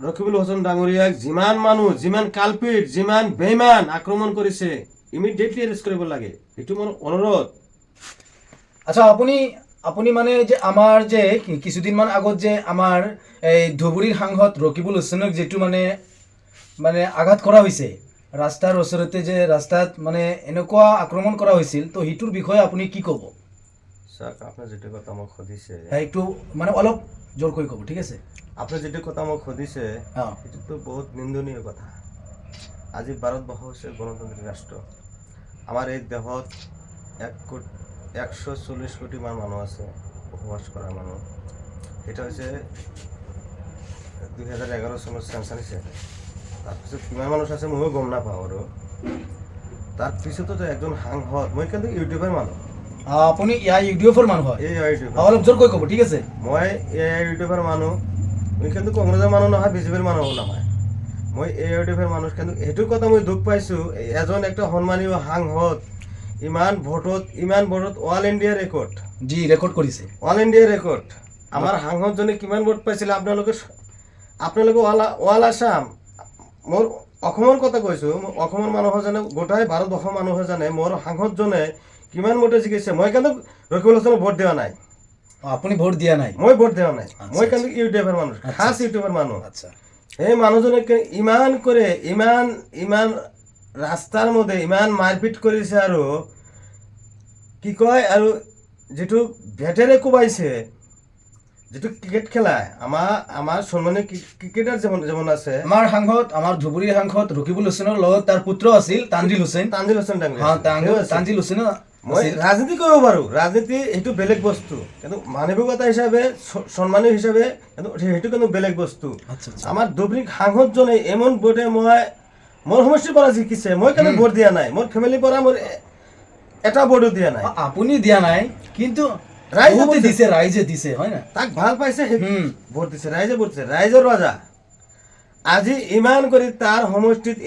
ৰকিবুল হোসেন ডাঙৰিয়াক যিমান মানুহ যিমান কালপিট যিমান বেইমান আক্ৰমণ কৰিছে ইমিডিয়েটলি এৰেস্ট কৰিব লাগে, এইটো মোৰ অনুৰোধ। আচ্ছা আপুনি আপুনি মানে যে আমাৰ যে কিছুদিনমান আগত যে আমাৰ এই ধুবুৰীৰ সাংসদ ৰকিবুল হুছেইনক যেটো মানে মানে আঘাত কৰা হৈছে ৰাস্তাৰ ওচৰতে যে ৰাস্তাত মানে এনেকুৱা আক্ৰমণ কৰা হৈছিল, তো সেইটোৰ বিষয়ে আপুনি কি ক'ব? চাওক, আপুনি যেটো কথা মোক সুধিছে একটু মানে অলপ জোৰকৈ ক'ব, ঠিক আছে? আপুনি যেটো কথা মোক সুধিছে অঁ এইটোতো বহুত নিন্দনীয় কথা। আজি ভাৰতবৰ্ষ হৈছে গণতান্ত্ৰিক ৰাষ্ট্ৰ। আমাৰ এই দেশত 140 কোটি মান মানুহ আছে বসবাস কৰা মানুহ। এটা হৈছে 2011 চনত চেঞ্চাছ হৈছে, তাৰপিছত কিমান মানুহ আছে ময়ো গম নাপাওঁ। আৰু তাৰপিছতো একজন সাংসদ, মই কিন্তু ইউটিউবাৰ মানুহ। আপুনি ইয়াৰ ইউটিউবৰ মানুহ হয়? এই ইউটিউবাৰ অলপ জোৰকৈ ক'ব, ঠিক আছে? মই এই ইউটিউবাৰ মানুহ। মই কিন্তু কংগ্ৰেছৰ মানুহ নহয়, বিজেপিৰ মানুহ নহয়। মই এই ইউটিউবাৰ মানুহ। কিন্তু সেইটো কথা মই দুখ পাইছোঁ, এজন একটা সন্মানীয় সাংসদ ইমান ভোটত অল ইণ্ডিয়া ৰেকৰ্ড, জি ৰেকৰ্ড কৰিছে। All India record. আমাৰ সাংসদজনে কিমান ভোট পাইছিলে আপোনালোকে অল আছাম, মোৰ অসমৰ কথা কৈছোঁ, অসমৰ মানুহে জানে, গোটেই ভাৰতবৰ্ষৰ মানুহে জানে মোৰ সাংসদজনে কিমান ভোটে জিকিছে। মই কিন্তু ৰকিবুল হোসেনক ভোট দিয়া নাই। আপুনি ভোট দিয়া নাই? মই ভোট দিয়া নাই। আচ্ছা, মই কিন্তু ইউটিউবাৰ মানুহ, খাস ইউটিউবাৰ মানুহ। আচ্ছা, এই মানুহজনে ইমান কৰে ইমান ৰাস্তাৰ মধ্যে ইমান মাৰপিট কৰেছে, আৰু কি কয়, আৰু যেটো ভেটেৰে কোবাইছে, যেটো ক্ৰিকেট খেলায় আমাৰ সম্মানীয় ক্ৰিকেটাৰ যেমন আছে আমাৰ সাংসদ, আমাৰ ধুবুৰীৰ সাংসদ ৰকিবুল হুছেইনৰ লগত তাৰ পুত্ৰ আছিল তানজিল হুছেইন। তানজিল হুছেইন। মই ৰাজনীতি কৰিব পাৰো, রাজনীতি সেইটো বেলেগ বস্তু, কিন্তু মানবিকতা হিসাবে সম্মানীয় হিসাবে সেইটো কিন্তু বেলেগ বস্তু। আমার ধুবুৰীৰ সাংসদজনে এমন ভোটে মোৰ সমষ্টিৰ পৰা জিকিছে। মই কিন্তু ভোট দিয়া নাই, মোৰ ফেমিলিৰ পৰা মোৰ এটা ভোটও দিয়া নাই। আপুনি দিয়া নাই, কিন্তু ৰাইজে দিছে, হয় না? তাক ভাল পাইছে, ভোট দিছে, ৰাইজে ভোট দিছে, ৰাইজৰ ৰজা। আজি ইমান কৰি তাৰ সমষ্টিত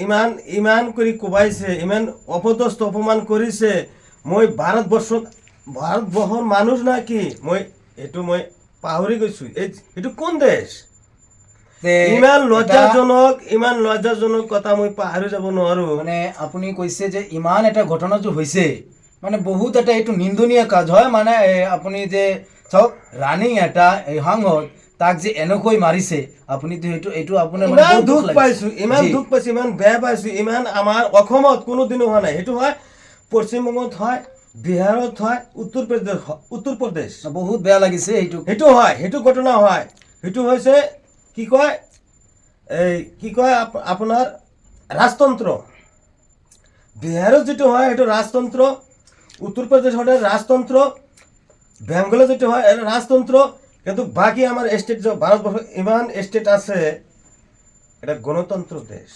ইমান কৰি কোবাইছে, ইমান অপদস্থ অপমান কৰিছে। মই ভাৰতবৰ্ষৰ মানুহ নাকি, মই পাহৰি গৈছো। এইটো কোন দেশ? ইমান লজ্জাজনক কথা মই পাহৰি যাব নোৱাৰো। মানে আপুনি কৈছে যে ইমান এটা ঘটনা যে হৈছে, মানে বহুত এটা এইটো নিন্দনীয় কাজ হয়। মানে আপুনি যে চাওক, ৰানিং এটা এই সাংসদ তাক যে এনেকৈ মাৰিছে, আপুনিতো এইটো আপোনাৰ ইমান দুখ পাইছো, ইমান বেয়া পাইছো, ইমান আমাৰ অসমত কোনোদিনো হোৱা নাই। সেইটো হয় পশ্চিমবংগত হয়, বিহাৰত হয়, উত্তৰ প্ৰদেশ। বহুত বেয়া লাগিছে সেইটো হয়, সেইটো ঘটনা হয়। সেইটো হৈছে কি কয় আপোনাৰ ৰাজতন্ত্ৰ। বিহাৰত যেটো হয় সেইটো ৰাজতন্ত্ৰ, উত্তৰ প্ৰদেশ হয় ৰাজতন্ত্ৰ, বেংগলত যেটো হয় এটা রাজতন্ত্র। কিন্তু বাকি আমার স্টেট যে ভারতবর্ষ ইমান স্টেট আছে, এটা গণতন্ত্র দেশ।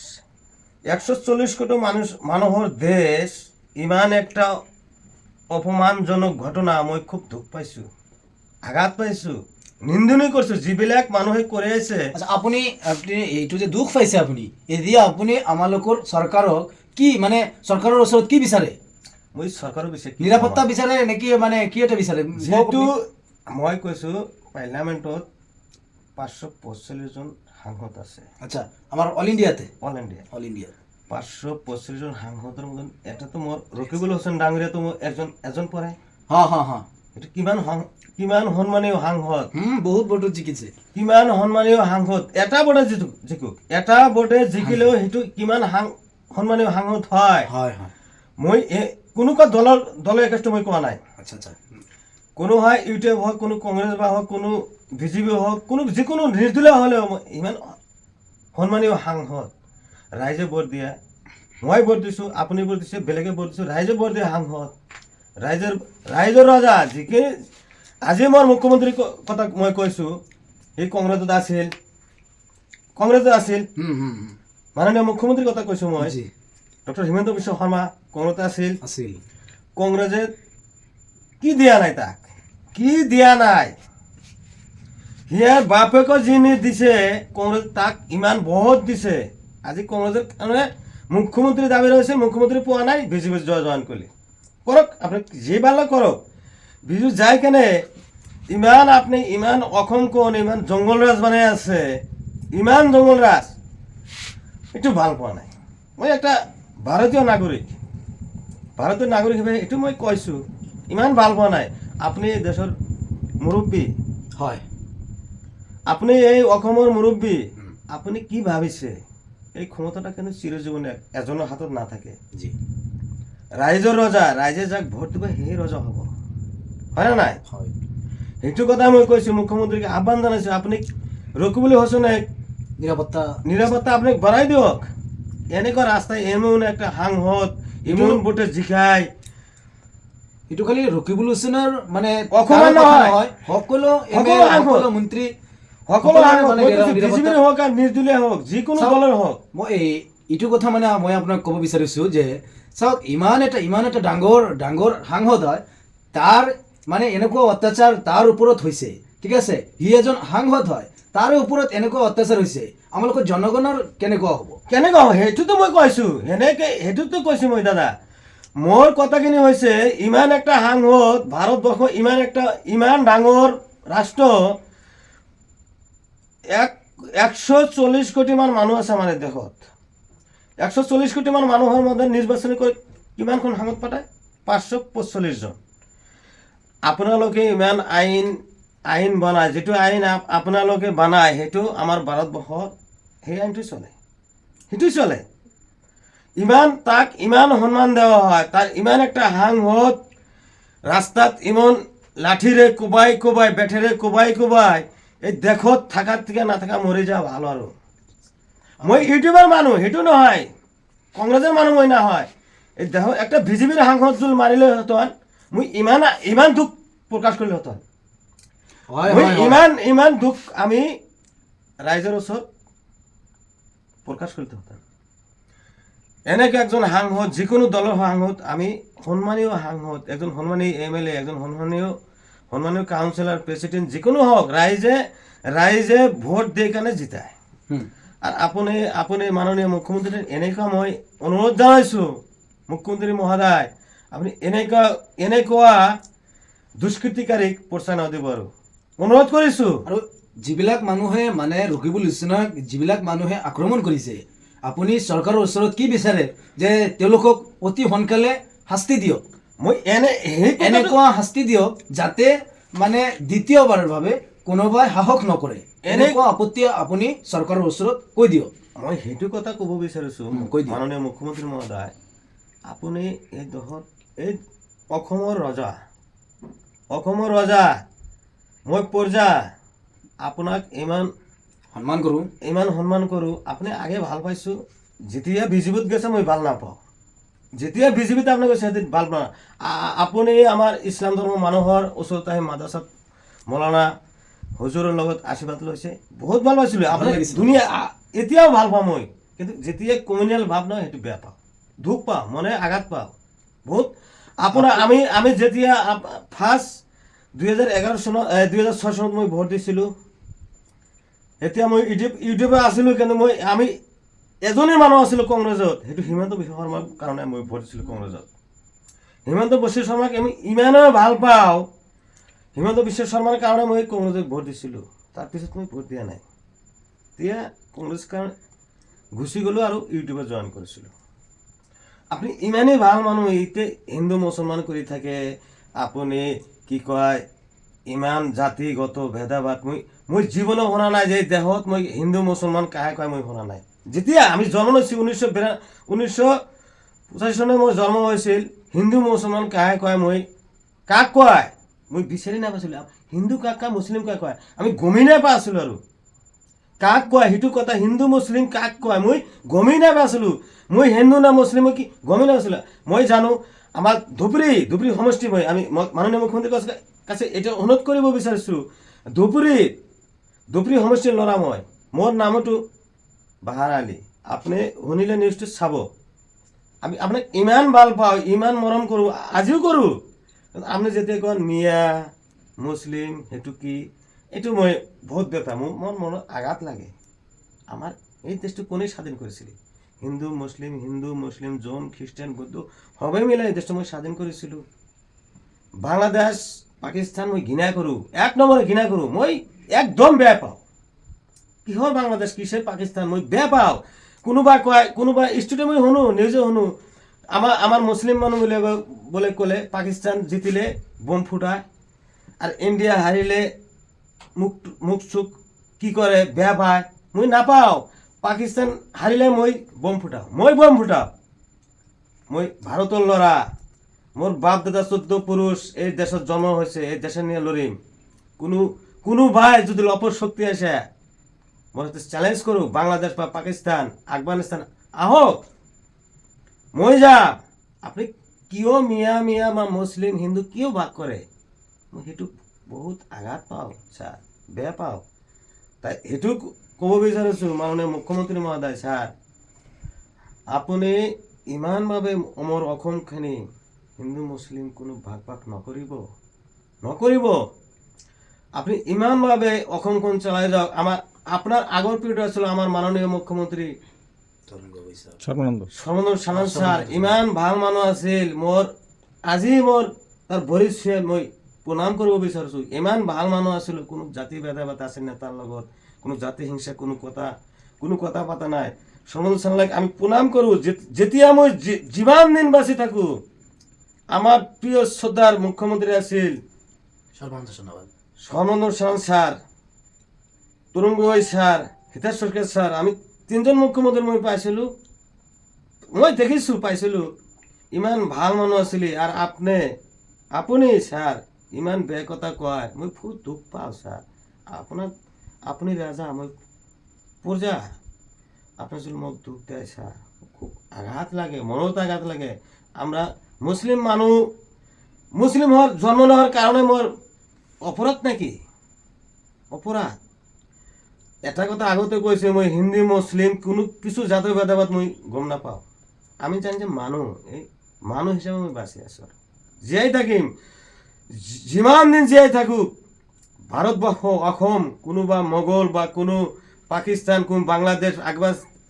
140 কোটি মানুহৰ দেশ, ইমান একটা অপমানজনক ঘটনা মই খুব দুখ পাইছো, আঘাত পাইছো, নিন্দনীয় কৰিছো যিবিলাক মানুহে কৰি আছে। আপুনি এইটো যে দুখ পাইছে, আপুনি এতিয়া আপুনি আমালোকৰ চৰকাৰক কি, মানে চৰকাৰৰ ওচৰত কি বিচাৰে? মই চৰকাৰৰ বিচাৰে নিৰাপত্তা বিচাৰে নেকি, মানে কি এটা বিচাৰে? যেটো মই কৈছো পাৰ্লামেণ্টত 545 জন সাংসদ আছে। আচ্ছা, আমাৰ অল ইণ্ডিয়াতে? অল ইণ্ডিয়া 545 জন সাংসদৰ মধ্যে এটাতো মোৰ ৰকিবুল হোসেন ডাঙৰীয়াটো এজন পৰে। এইটো কিমান সন্মানীয় সাংসদ, বহুত ভোটত জিকিছে, কিমান সন্মানীয় সাংসদ। এটা ভোটে জিকক, এটা ভোটে জিকিলেও সেইটো কিমান সন্মানীয় সাংসদ হয়। মই কোনো দলৰ একেষ্ট মই কোৱা নাই। কোনো হয় ইউটিউব হওক, কোনো কংগ্ৰেছ বা হওক, কোনো বিজেপি হওক, যিকোনো নিৰ্দলীয় হ'লেও ইমান সন্মানীয় সাংসদ, ৰাইজে ভোট দিয়া, মই ভোট দিছোঁ, আপুনি ভোট দিছে, বেলেগে ভোট দিছোঁ, ৰাইজে ভোট দিয়া সাংসদ, ৰাইজৰ ৰজা। যিকি আজি মোৰ মুখ্যমন্ত্ৰীৰ কথা মই কৈছোঁ, এই কংগ্ৰেছত আছিল, মাননীয় মুখ্যমন্ত্ৰীৰ কথা কৈছোঁ মই, ডক্টৰ হিমন্ত বিশ্ব শৰ্মা কংগ্ৰেছত আছিল। কংগ্ৰেছে কি দিয়া নাই, তাক কি দিয়া নাই। সিয়াৰ বাপেকো যিনি দিছে কংগ্ৰেছ, তাক ইমান বহুত দিছে। আজি কংগ্ৰেছৰ কাৰণে মুখ্যমন্ত্ৰী দাবী ৰৈছে, মুখ্যমন্ত্ৰী পোৱা নাই, বিজেপি জইন কৰিলে। কৰক, আপুনি যি ভাল কৰক। বিজু যাই কেনে ইমান অসমখন ইমান জংঘল ৰাজ বনাই আছে, ইমান জংঘল ৰাজ একটু ভাল পোৱা নাই মই একটা ভাৰতীয় নাগৰিক হিচাপে এইটো মই কৈছোঁ ইমান ভাল পোৱা নাই আপুনি দেশৰ মুৰব্বী হয় আপুনি এই অসমৰ মুৰব্বী আপুনি কি ভাবিছে এই ক্ষমতাটা কিন্তু চিৰজীৱনে এজনৰ হাতত নাথাকে জি ৰাইজৰ ৰজা ৰাইজে যাক ভোট দিব সেই ৰজা হ'ব হয় না নাই হয় সেইটো কথা মই কৈছোঁ মুখ্যমন্ত্ৰীক আহ্বান জনাইছোঁ আপুনি ৰকিবুল হুছেইনক নিৰাপত্তা আপুনি বঢ়াই দিয়ক এনেকুৱা ৰাস্তায় এমন একটা সাংসদ ইমান ভোটে জিকায় এইটো খালি ৰকিবুল হুছেইনৰ মানে অসমান নহয় সকলো সকলো সাংসদ। সকলো মন্ত্ৰী সকলো সাংসদ মানে মই কৈছোঁ, নিৰাপত্তা- বিজেপিৰ হওক আৰু নিৰ্দলীয় হওক যিকোনো চাওক, দলৰ হওক মই এইটো কথা মানে মই আপোনাক ক'ব বিচাৰিছোঁ যে চাওক ইমান এটা ডাঙৰ সাংসদ হয় তাৰ মানে এনেকুৱা অত্যাচাৰ তাৰ ওপৰত হৈছে ঠিক আছে সি এজন সাংসদ হয় তাৰ ওপৰত এনেকুৱা অত্যাচাৰ হৈছে আমালোকৰ জনগণৰ কেনেকুৱা হ'ব কেনেকুৱা হয় সেইটোতো মই কৈছোঁ সেনেকে সেইটোতো কৈছোঁ মই দাদা মোৰ কথাখিনি হৈছে ইমান একটা সাংসদ ভাৰতবৰ্ষ ইমান ডাঙৰ ৰাষ্ট্ৰ 140 কোটি মান মানুহ আছে আমাৰ এই দেশত 140 কোটি মান মানুহৰ মধ্যে নিৰ্বাচনী কৰি কিমানখন সাংসদ পাতায় 545 জন আপোনালোকে ইমান আইন বনায় যিটো আইন আপোনালোকে বনায় সেইটো আমাৰ ভাৰতবৰ্ষত সেই আইনটো সেইটোই চলে তাক ইমান সন্মান দেওয়া হয় তার ইমান একটা সাংসদ রাস্তাত ইমান লাঠিরে কোবাই বেঠেরে কোবাই এই দেশত থাকার থেকে না থাকা মরে যাওয়া ভালো আৰু মই ইউটিউবার মানুহ সেইটো নহয় কংগ্রেসের মানুহ মই নহয় এই দেশ একটা বিজেপির সাংসদ জুল মারিলে হতন মই ইমান দুখ প্রকাশ করলে হতন মই ইমান দুখ আমি রাইজের ওচৰত প্ৰকাশ কৰতে হতাম এনেকে একজন সাংসদ যিকোনো দলৰ সাংসদ আমি সন্মানীয় সাংসদ একজন সন্মানী MLA একজন সন্মানীয় কাউন্সিলৰ প্ৰেসিডেন্ট যিকোনো হোক ৰাইজে ভোট দিয়ে কাৰণে জিতায় আৰু আপুনি মাননীয় মুখ্যমন্ত্ৰী এনেকুৱা মই অনুৰোধ জনাইছোঁ মুখ্যমন্ত্ৰী মহোদয় আপুনি এনেকুৱা দুষ্কৃতিকাৰীক প্ৰোৎসাহন দিব আৰু অনুৰোধ কৰিছোঁ আৰু যিবিলাক মানুহে মানে ৰকিবুল হুছেইনক যিবিলাক মানুহে আক্ৰমণ কৰিছে আপুনি চৰকাৰৰ ওচৰত কি বিচাৰে যে তেওঁলোকক অতি সোনকালে শাস্তি দিয়ক মই এনেকুৱা শাস্তি দিয়ক যাতে মানে দ্বিতীয়বাৰৰ বাবে কোনোবাই সাহস নকৰে এনেকুৱা আপত্তি আপুনি চৰকাৰৰ ওচৰত কৈ দিয়ক মই সেইটো কথা ক'ব বিচাৰিছোঁ কৈ দিয়ক। মাননীয় মুখ্যমন্ত্ৰী মহোদয় আপুনি এই দেশত এই অসমৰ ৰজা মই প্ৰজা আপোনাক ইমান সন্মান কৰোঁ আপুনি আগে ভাল পাইছোঁ যেতিয়া বিজেপিত গৈছে মই ভাল নাপাওঁ যেতিয়া বিজেপিত আপুনি গৈছে সেইটো ভাল পাওঁ আপুনি আমাৰ ইছলাম ধৰ্মৰ মানুহৰ ওচৰত আহি মাদ্ৰাছাত মৌলানা হুজুৰৰ লগত আশীৰ্বাদ লৈছে বহুত ভাল পাইছিলোঁ আপুনি ধুনীয়া এতিয়াও ভাল পাওঁ মই কিন্তু যেতিয়া কমিউনিয়েল ভাৱ নহয় সেইটো বেয়া পাওঁ দুখ পাওঁ মনে আঘাত পাওঁ বহুত আপোনাৰ আমি যেতিয়া ফাৰ্ষ্ট 2006 চনত মই ভোট দিছিলোঁ এতিয়া মই ইউটিউবে আছিলোঁ কিন্তু আমি এজনেই মানুহ আছিলোঁ কংগ্ৰেছত সেইটো হিমন্ত বিশ্ব শৰ্মাৰ কাৰণে মই ভোট দিছিলোঁ কংগ্ৰেছত হিমন্ত বিশ্ব শৰ্মাক আমি ইমানেই ভাল পাওঁ হিমন্ত বিশ্ব শৰ্মাৰ কাৰণে মই কংগ্ৰেছত ভোট দিছিলোঁ তাৰপিছত মই ভোট দিয়া নাই এতিয়া কংগ্ৰেছ কাৰণে গুচি গ'লোঁ আৰু ইউটিউবত জইন কৰিছিলোঁ আপুনি ইমানেই ভাল মানুহ এতিয়া হিন্দু মুছলমান কৰি থাকে আপুনি কি কয় ইমান জাতিগত ভেদাভেদ মই জীৱনো শুনা নাই যে দেশত মই হিন্দু মুছলমান কাহে কয় মই শুনা নাই যেতিয়া আমি জন্ম লৈছোঁ 1985 চনত মোৰ জন্ম হৈছিল হিন্দু মুছলমান কাহে কয় মই কাক কয় মই বিচাৰি নাপাইছিলোঁ হিন্দু কাক কয় মুছলিম কাক কয় আমি গমেই নাপাইছিলোঁ আৰু কাক কয় সেইটো কথা হিন্দু মুছলিম কাক কয় মই গমেই নাপাইছিলোঁ মই হিন্দু না মুছলিম কি গমেই নাপাইছিলোঁ মই জানো আমাৰ ধুবুৰী সমষ্টি আমি মাননীয় মুখ্যমন্ত্ৰীৰ কাছে এটা অনুৰোধ কৰিব বিচাৰিছোঁ ধুবুৰী সমষ্টিৰ ল'ৰা মোৰ নামতো বাহাৰ আলী আপুনি শুনিলে নিউজটো চাব আমি আপোনাক ইমান ভাল পাওঁ ইমান মৰম কৰোঁ আজিও কৰোঁ আপুনি যেতিয়া কয় মিয়া মুছলিম সেইটো কি এইটো মই বহুত বেয়া পাওঁ মোৰ মনত আঘাত লাগে আমাৰ এই দেশটো কোনে স্বাধীন কৰিছিল হিন্দু মুছলিম জৈন খ্ৰীষ্টান বৌদ্ধ সবেই মিলাই এই দেশটো মই স্বাধীন কৰিছিলোঁ বাংলাদেশ পাকিস্তান মই ঘৃণা কৰোঁ এক নম্বৰে ঘৃণা কৰোঁ মই একদম বেয়া পাওঁ কিহৰ বাংলাদেশ কিসের পাকিস্তান মই বেয়া পাওঁ কোনোবা কয় কোনোবা ষ্টুডিঅ মই শুনো নিউজে শুনো আমার মুসলিম মানুহ বলে ক'লে পাকিস্তান জিতিলে বোম ফুটায় আর ইন্ডিয়া হারিলে মুখ চুক কি করে বেয়া পায় মই নাপাওঁ পাকিস্তান হারিলে মই বোম ফুটাওঁ মই ভারতের ল'ৰা মোর বাপ দাদা 14 পুরুষ এই দেশত জন্ম হয়েছে এই দেশে নিয়ে লড়িম কোনো ভাই যদি অপশক্তি আসে মোর চ্যালেঞ্জ করুক বাংলাদেশ বা পাকিস্তান আফগানিস্তান আহক মই যা আপনি কিয় মিয়া বা মুসলিম হিন্দু কিয় ভাগ করে মই সেইটো বহুত আঘাত পাওঁ স্যার বেয়া পাওঁ তাই সেইটো ক'ব বিচাৰিছোঁ মাননীয় মুখ্যমন্ত্ৰী মহোদয় স্যাৰ আপুনি ইমানভাৱে আমাৰ অসমখিনি হিন্দু মুসলিম কোনো ভাগ নকৰিব আপনি ইমানভাৱে অসমখন চলাই যাওক আপনাৰ আগৰ পিৰিয়ড আছিল আমাৰ মাননীয় মুখ্যমন্ত্ৰী সৰ্বানন্দ সোনোৱাল স্যাৰ ইমান ভাল মানুহ আছিল আজি মোৰ তাৰ ভৰিত ছুঁই মই প্ৰণাম কৰিব বিচাৰিছোঁ ইমান ভাল মানুহ আছিল কোনো জাতি ভেদাভেদ আছিল নে তাৰ লগত কোনো জাতি হিংসা কোনো কথা পতা নাই সোনোৱাল স্যাৰক আমি প্ৰণাম কৰোঁ যেতিয়া মই যিমান দিন বাচি থাকোঁ আমাৰ প্ৰিয় শ্ৰদ্ধাৰ মুখ্যমন্ত্ৰী আছিল সৰ্বানন্দ সোনোৱাল স্যার তরুণ গগৈ স্যার হিতেশ সরকার স্যার আমি তিনজন মুখ্যমন্ত্রী মই পাইছিলো ইমান ভাল মানুহ আছিলি আর আপনি স্যার ইমান বেয়া কথা কয় মই খুব দুখ পাওঁ স্যার আপনি রাজা মই প্রজা আপনি যদি মোক দুখ দেয় স্যার খুব আঘাত লাগে মনত আঘাত লাগে আমরা মুসলিম মানুহ মুসলিম হওয়ার জন্ম নেওয়ার কারণে মোর অপরাধ নাকি অপরাধ এটা কথা আগতে কৈছে মই হিন্দু মুসলিম কোনো কিছু জাতি ভেদাভেদ মই গম নাপাওঁ আমি জানি যে মানুহ হিচাপে মই বাচি আছোঁ জীয়াই থাকিম যিমান দিন জীয়াই থাকুক ভাৰতবৰ্ষ অসম কোনোবা মোগল বা কোনো পাকিস্তান কোনো বাংলাদেশ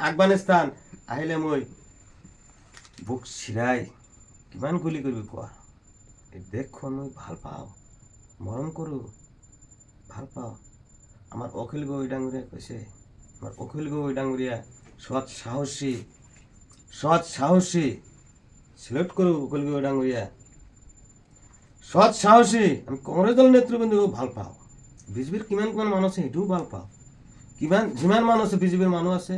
আফগানিস্তান আহিলে মই বুক চিৰাই কিমান গুলি কৰিবি কোৱা এই দেশখন মই ভাল পাওঁ মৰম কৰোঁ ভাল পাওঁ আমাৰ অখিল গগৈ ডাঙৰীয়া কৈছে আমাৰ অখিল গগৈ ডাঙৰীয়া সৎ সাহসী সিলেক্ট কৰোঁ অখিল গগৈ ডাঙৰীয়া সৎ সাহসী আমি কংগ্ৰেছ দলৰ নেতৃবৃন্দকো ভাল পাওঁ বিজেপিৰ কিমান মানুহ আছে সেইটোও ভাল পাওঁ যিমান মানুহ আছে বিজেপিৰ মানুহ আছে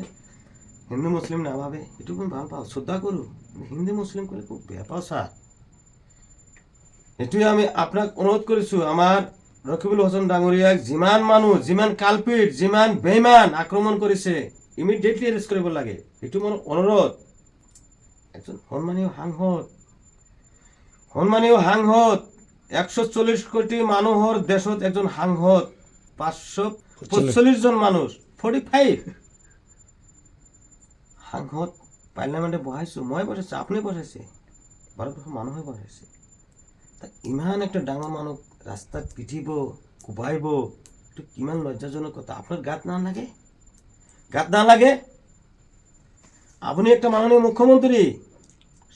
হিন্দু মুছলিম নাভাবে সেইটো মই ভাল পাওঁ শ্ৰদ্ধা কৰোঁ হিন্দু মুছলিম ক'লে খুব বেয়া পাওঁ ছাৰ এইটোৱে আমি আপোনাক অনুৰোধ কৰিছোঁ আমাৰ ৰকিবুল হোসেন ডাঙৰীয়াক যিমান মানুহ যিমান কালপিট যিমান বেইমান আক্ৰমণ কৰিছে ইমিডিয়েটলি এৰেষ্ট কৰিব লাগে এইটো মোৰ অনুৰোধ একজন সন্মানীয় সাংসদ 140 কোটি মানুহৰ দেশত একজন সাংসদ 545 জন মানুহ 45 সাংসদ পাৰ্লামেণ্টে বহাইছো মই বহাইছো আপুনি বহাইছে ভাৰতবৰ্ষৰ মানুহে বহাইছে ইমান একটা ডাঙৰ মানুহ রাস্তাত পিঠিব কোবাইব এইটো কিমান লজ্জাজনক কথা আপনার গাত নালাগে আপনি একটা মাননীয় মুখ্যমন্ত্রী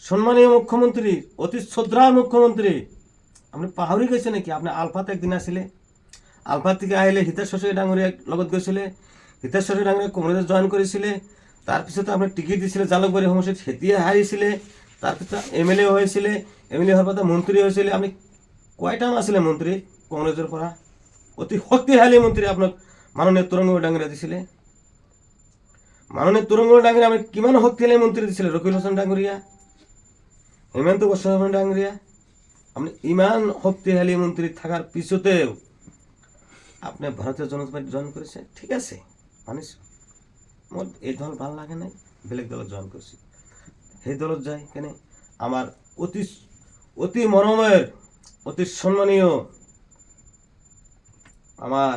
সম্মানীয় মুখ্যমন্ত্রী অতি শ্রদ্ধার মুখ্যমন্ত্রী আপনি পাহৰি গৈছে নাকি আপনি আলফাত একদিন আছিলে আলফাত থেকে আহিলে হিতেশ শইকীয়া ডাঙৰীয়াৰ লগত গৈছিলে হিতেশ শইকীয়া ডাঙৰীয়া কংগ্ৰেছত জইন কৰিছিলে তাৰপিছত আপুনি টিকিট দিছিলে জালুকবাৰী সমষ্টিত সেতিয়া হাৰিছিলে তাৰপিছত MLA হৈছিলে MLA হোৱাৰ পাছত মন্ত্ৰী হৈছিলে আপুনি কয়টাম আছিলে মন্ত্ৰী কংগ্ৰেছৰ পৰা অতি শক্তিশালী মন্ত্ৰী আপোনাক মাননীয় তৰুণ গগৈ ডাঙৰীয়া দিছিলে মাননীয় তৰুণ গগৈ ডাঙৰীয়া আমি কিমান শক্তিশালী মন্ত্ৰী দিছিলে ৰকিবুল হোসেন ডাঙৰীয়া হেমন্ত বিশ্ব শৰ্মা ডাঙৰীয়া আপনি ইমান শক্তিশালী মন্ত্রী থাকার পিছতেও আপনি ভারতীয় জনতা পার্টি জয়েন করেছে ঠিক আছে মানিছো মোর এই দল ভাল লাগে নাই বেলেগ দলত জয়েন করছি সেই দলত যাই কেনে আমার অতি মৰমেৰ অতি সম্মানীয় আমাৰ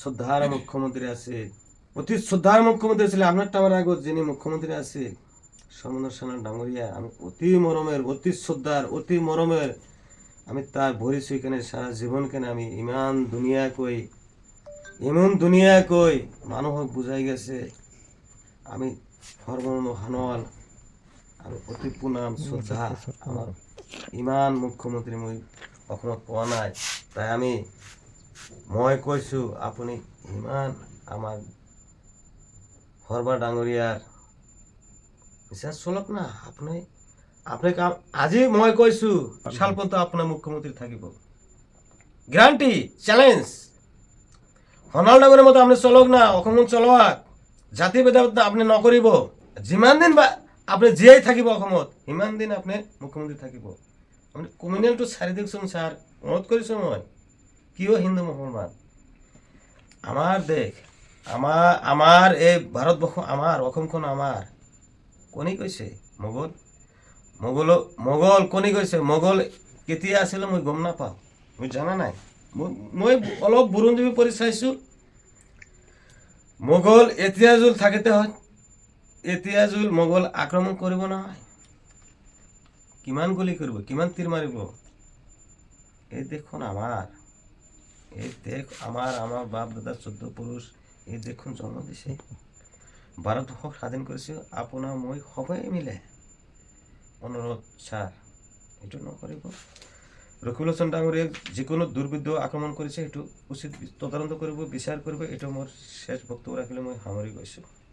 শ্ৰদ্ধাৰ মুখ্যমন্ত্ৰী আছে অতি শ্ৰদ্ধাৰ মুখ্যমন্ত্ৰী ছিল আপনাৰ আমাৰ আগত যিনি মুখ্যমন্ত্ৰী আছে সৰ্বানন্দ সোনোৱাল ডাঙৰীয়া আমি অতি মৰমেৰ অতি শ্ৰদ্ধাৰ অতি মৰমেৰ আমি তাৰ ভৰি চুই কেনে সাৰা জীবন কেনে আমি ইমান ধুনীয়াকৈ মানুহক বুজাই গেছে আমি সৰ্বানন্দ সোনোৱাল আমি অতি প্ৰণাম শ্ৰদ্ধা আমাৰ ইমান মুখ্যমন্ত্ৰী মই অসমত পোৱা নাই তাই মই কৈছোঁ আপুনি ইমান আমাৰ হৰবা ডাঙৰীয়াৰ বিচাৰ চলক না আপুনি আপুনি কাম আজি মই কৈছো শালপন্ত আপোনাৰ মুখ্যমন্ত্ৰী থাকিব গ্যাৰাণ্টি চ্যালেঞ্জ হনাল ডাঙৰীয়াৰ মতে আপুনি চলক না অসমখন চলোৱাক জাতি ভেদাভেদ আপুনি নকৰিব যিমান দিন বা আপুনি জীয়াই থাকিব অসমত সিমান দিন আপুনি মুখ্যমন্ত্ৰী থাকিব আপুনি কমিউনেলটো চাৰি দিয়কচোন ছাৰ অনুৰোধ কৰিছোঁ মই কিয় হিন্দু মুছলমান আমাৰ দেশ আমাৰ এই ভাৰতবৰ্ষ আমাৰ অসমখন আমাৰ কোনে কৈছে মোগল কোনে কৈছে মোগল কেতিয়া আছিল মই গম নাপাওঁ মই জানা নাই মই অলপ বুৰঞ্জী পঢ়ি চাইছোঁ মোগল এতিয়া জুল থাকিতে হয় এতিয়া জুল মোগল আক্ৰমণ কৰিব নহয় কিমান গুলি কৰিব কিমান তীৰ মাৰিব এই দেশখন আমাৰ এই দেশ আমাৰ বাপ দাদা 14 পুৰুষ এই দেশখন জন্ম দিছে ভাৰতবৰ্ষক স্বাধীন কৰিছে আপোনাৰ মই সবাই মিলে অনুৰোধ ছাৰ এইটো নকৰিব ৰকিবুল হাছান ডাঙৰীয়াক যিকোনো দুৰ্বৃত্ত আক্ৰমণ কৰিছে সেইটো উচিত তদন্ত কৰিব বিচাৰ কৰিব এইটো মোৰ শেষ বক্তব্য ৰাখিলে মই সামৰি গৈছোঁ